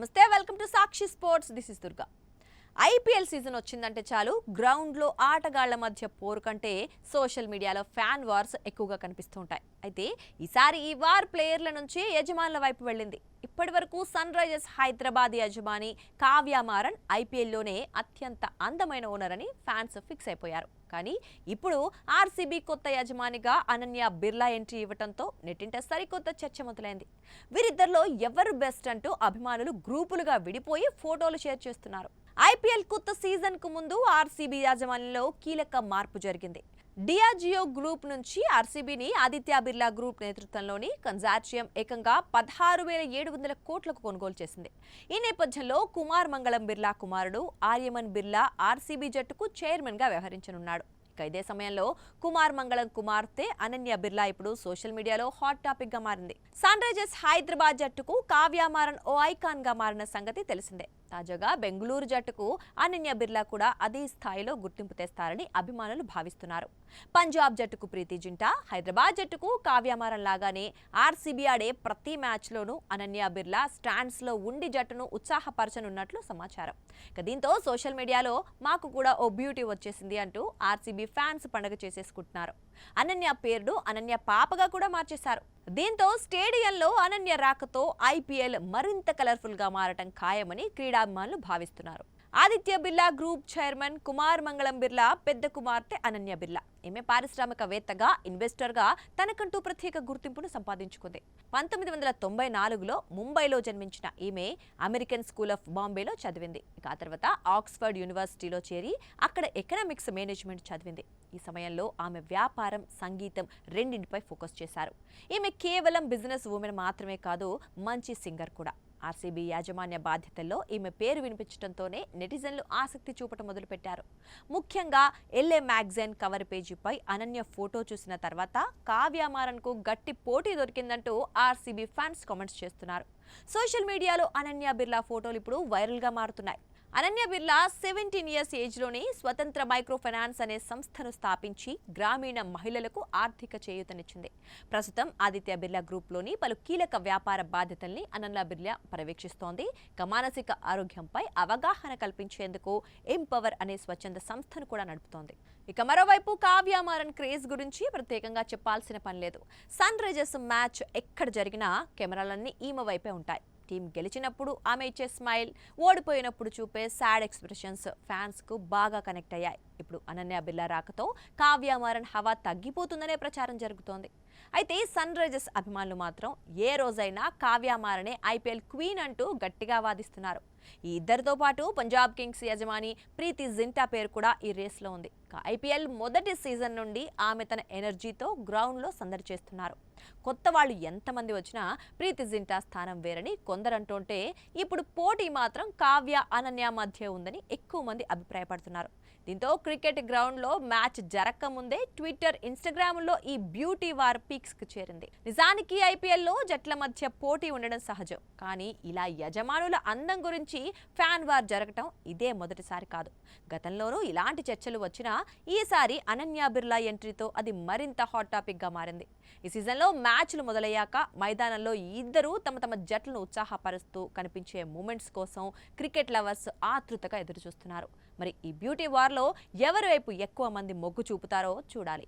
నమస్తే, welcome to Sakshi sports. This is Durga. IPL season వచ్చిందంటే చాలు గ్రౌండ్లో ఆటగాళ్ల మధ్య పోరు కంటే సోషల్ మీడియాలో ఫ్యాన్ వార్స్ ఎక్కువగా కనిపిస్తూ ఉంటాయి. అయితే ఈసారి ఈ వార్ ప్లేయర్ల నుంచి యజమానుల వైపు వెళ్ళింది. ఇప్పటి వరకు సన్ రైజర్స్ హైదరాబాద్ యజమాని కావ్య మారన్ ఐపీఎల్లోనే అత్యంత అందమైన ఓనర్ అని ఫ్యాన్స్ ఫిక్స్ అయిపోయారు. కానీ ఇప్పుడు ఆర్సీబీ కొత్త యజమానిగా అనన్య బిర్లా ఎంట్రీ ఇవ్వడంతో నెట్టింట సరికొత్త చర్చ మొదలైంది. వీరిద్దరిలో ఎవరు బెస్ట్ అంటూ అభిమానులు గ్రూపులుగా విడిపోయి ఫోటోలు షేర్ చేస్తున్నారు. ఐపీఎల్ కొత్త సీజన్ కు ముందు ఆర్సీబీ యాజమాన్యంలో కీలక మార్పు జరిగింది. డియాజియో గ్రూప్ నుంచి ఆర్సీబీని ఆదిత్య బిర్లా గ్రూప్ నేతృత్వంలోని కన్సార్టియం ఏకంగా 16,700 కోట్లకు కొనుగోలు చేసింది. ఈ నేపథ్యంలో కుమార్ మంగళం బిర్లా కుమారుడు ఆర్యమన్ బిర్లా ఆర్సీబీ జట్టుకు చైర్మన్ గా వ్యవహరించనున్నాడు. ఇదే సమయంలో కుమార్ మంగళం కుమార్తె అనన్య బిర్లా ఇప్పుడు సోషల్ మీడియాలో హాట్ టాపిక్ గా మారింది. సన్ రైజర్స్ హైదరాబాద్ జట్టుకు కావ్య మారన్ ఓ ఐకాన్ గా మారిన సంగతి తెలిసిందే. తాజాగా బెంగళూరు జట్టుకు అనన్య బిర్లా కూడా అదే స్థాయిలో గుర్తింపు తెస్తారని అభిమానులు భావిస్తున్నారు. పంజాబ్ జట్టుకు ప్రీతి జింటా, హైదరాబాద్ జట్టుకు కావ్య మారన్ లాగానే ఆర్సీబీ ఆడే ప్రతి మ్యాచ్లోనూ అనన్య బిర్లా స్టాండ్స్ లో ఉండి జట్టును ఉత్సాహపరచనున్నట్లు సమాచారం. దీంతో సోషల్ మీడియాలో మాకు కూడా ఓ బ్యూటీ వచ్చేసింది అంటూ ఆర్సీబీ ఫ్యాన్స్ పండుగ చేసేసుకుంటున్నారు. అనన్య పేరును అనన్య పాపగా కూడా మార్చేశారు. దీంతో స్టేడియంలో అనన్య రాకతో ఐపీఎల్ మరింత కలర్ఫుల్ గా మారటం ఖాయమని క్రీడాభిమానులు భావిస్తున్నారు. ఆదిత్య బిర్లా గ్రూప్ చైర్మన్ కుమార్ మంగళం బిర్లా పెద్ద కుమార్తె అనన్య బిర్లా. ఈమె పారిశ్రామికవేత్తగా, ఇన్వెస్టర్గా తనకంటూ ప్రత్యేక గుర్తింపును సంపాదించుకుంది. 1994లో ముంబైలో జన్మించిన ఈమె అమెరికన్ స్కూల్ ఆఫ్ బాంబేలో చదివింది. ఆ తర్వాత ఆక్స్ఫర్డ్ యూనివర్సిటీలో చేరి అక్కడ ఎకనామిక్స్ మేనేజ్మెంట్ చదివింది. ఈ సమయంలో ఆమె వ్యాపారం, సంగీతం రెండింటిపై ఫోకస్ చేశారు. ఈమె కేవలం బిజినెస్ ఉమెన్ మాత్రమే కాదు, మంచి సింగర్ కూడా. ఆర్సీబీ యాజమాన్య బాధ్యతల్లో ఈమె పేరు వినిపించడంతోనే నెటిజన్లు ఆసక్తి చూపటం మొదలుపెట్టారు. ముఖ్యంగా ఎల్ఏ మ్యాగజైన్ కవర్ పేజీపై అనన్య ఫోటో చూసిన తర్వాత కావ్య మారన్ కు గట్టి పోటీ దొరికిందంటూ ఆర్సీబీ ఫ్యాన్స్ కామెంట్స్ చేస్తున్నారు. సోషల్ మీడియాలో అనన్య బిర్లా ఫోటోలు ఇప్పుడు వైరల్ గా మారుతున్నాయి. అనన్య బిర్లా 17 ఇయర్స్ ఏజ్లోనే స్వతంత్ర మైక్రో ఫైనాన్స్ అనే సంస్థను స్థాపించి గ్రామీణ మహిళలకు ఆర్థిక చేయూతనిచ్చింది. ప్రస్తుతం ఆదిత్య బిర్లా గ్రూప్లోని పలు కీలక వ్యాపార బాధ్యతల్ని అనన్య బిర్లా పర్యవేక్షిస్తోంది. మానసిక ఆరోగ్యంపై అవగాహన కల్పించేందుకు ఎంపవర్ అనే స్వచ్ఛంద సంస్థను కూడా నడుపుతోంది. మరోవైపు కావ్య మారన్ క్రేజ్ గురించి ప్రత్యేకంగా చెప్పాల్సిన పని లేదు. సన్ రైజర్స్ మ్యాచ్ ఎక్కడ జరిగినా కెమెరాలన్నీ ఈమె వైపే ఉంటాయి. టీం గెలిచినప్పుడు ఆమె ఇచ్చే స్మైల్, ఓడిపోయినప్పుడు చూపే సాడ్ ఎక్స్ప్రెషన్స్ ఫ్యాన్స్ కు బాగా కనెక్ట్ అయ్యాయి. ఇప్పుడు అనన్య బిర్లా రాకతో కావ్య మారన్ హవా తగ్గిపోతుందనే ప్రచారం జరుగుతోంది. అయితే సన్ రైజర్స్ అభిమానులు మాత్రం ఏ రోజైనా కావ్య మారనే ఐపీఎల్ క్వీన్ అంటూ గట్టిగా వాదిస్తున్నారు. ఈ ఇద్దరితో పాటు పంజాబ్ కింగ్స్ యజమాని ప్రీతి జింటా పేరు కూడా ఈ రేస్లో ఉంది. ఐపీఎల్ మొదటి సీజన్ నుండి ఆమె తన ఎనర్జీతో గ్రౌండ్లో సందడి చేస్తున్నారు. కొత్త వాళ్ళు ఎంతమంది వచ్చినా ప్రీతి జింటా స్థానం వేరని కొందరంటుంటే ఇప్పుడు పోటీ మాత్రం కావ్య అనన్య మధ్య ఉందని ఎక్కువ మంది అభిప్రాయపడుతున్నారు. దీంతో క్రికెట్ గ్రౌండ్లో మ్యాచ్ జరక్క ముందే ట్విట్టర్, ఇన్స్టాగ్రామ్లో ఈ బ్యూటీ వార్ పీక్స్ కు చేరింది. నిజానికి ఐపీఎల్లో జట్ల మధ్య పోటీ ఉండడం సహజం. కానీ ఇలా యజమానుల అందం గురించి ఫ్యాన్ వార్ జరగటం ఇదే మొదటిసారి కాదు. గతంలోనూ ఇలాంటి చర్చలు వచ్చినా ఈసారి అనన్య బిర్లా ఎంట్రీతో అది మరింత హాట్ టాపిక్ గా మారింది. ఈ సీజన్లో మ్యాచ్లు మొదలయ్యాక మైదానంలో ఇద్దరు తమ తమ జట్లను ఉత్సాహపరుస్తూ కనిపించే మూమెంట్స్ కోసం క్రికెట్ లవర్స్ ఆతృతగా ఎదురుచూస్తున్నారు. మరి ఈ బ్యూటీ వార్లో ఎవరి వైపు ఎక్కువ మంది మొగ్గు చూపుతారో చూడాలి.